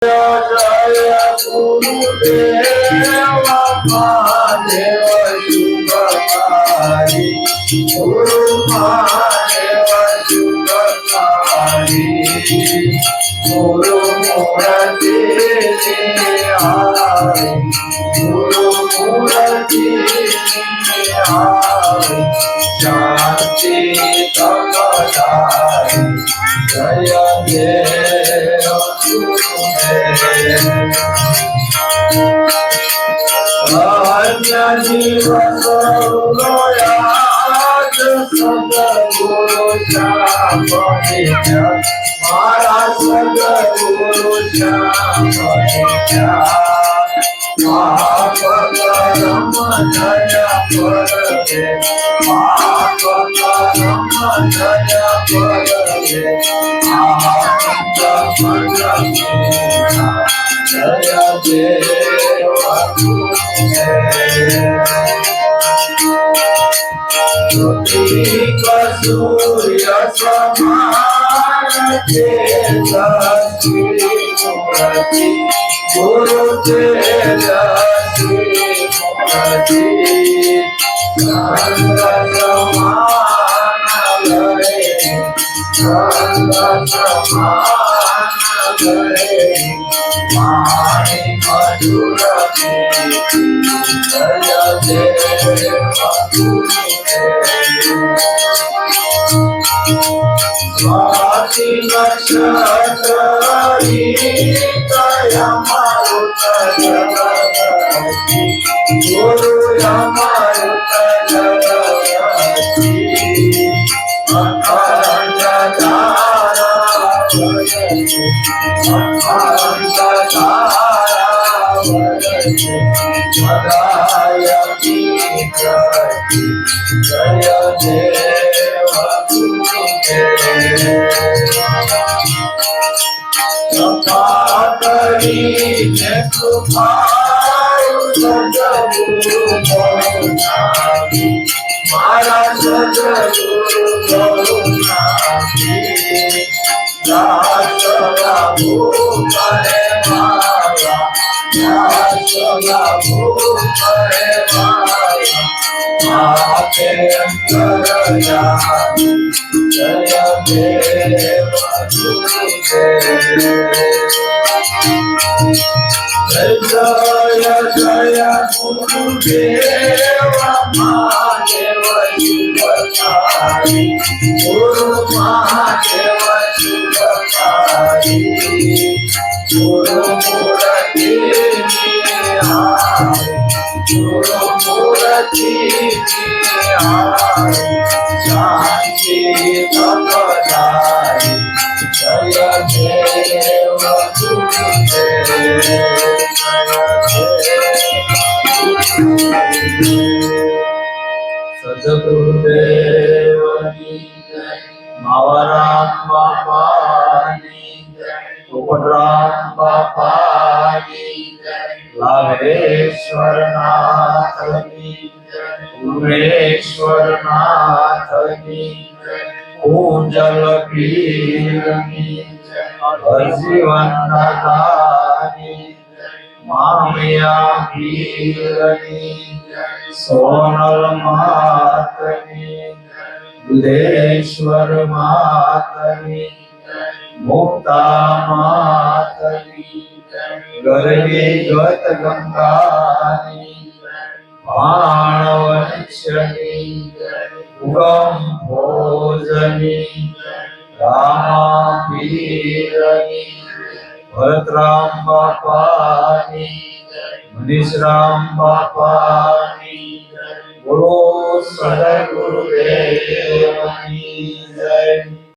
जय गुरुदेव महादेव शुभकारी गुरु महादेव शुभकारी गुरु मूर्ति निहारे गुरु मूर्ति निहारे शांति तपदारी जय देव जीवन सदगुरु श्याम मारा सदगुरु श्याम महापरम जय परदे महापरम जय परदे जय देव सूर्य समान तेजस्वी मूर्ति गुरु तेजस्वी मूर्ति चंद्र समान गए चंद्र समान गए माणि मधुर जय देव स्वाति नक्षत्री दया मारुत जगती गुरु मारुत जगती अखंड तारा भजते अखंड तारा भजते सदायकी प्रति जय देव करी मारा सदगुरु जय जय गुरुदेव महादेव शुभकारी गुरु महादेव शुभकारी गुरु मूर्ति निहारे गुरु मूर्ति निहारे शांति तपदारी जय देव सद्गुरुदेव मावराम बापानी उपराम बापानी लाभेश्वर नाथनी उमेश्वर नाथनी पूजल पीरनी जीवन दानी मामिया पीरनी सोनल मातनी बुधेश्वर मातनी मुक्ता मातनी गर्गे गत गंगानी भाणवंशनी उगम भोजनी रामा पीरनी भरतराम बापानी मनीषराम बापानी बोलो सदगुरुदेव की जय।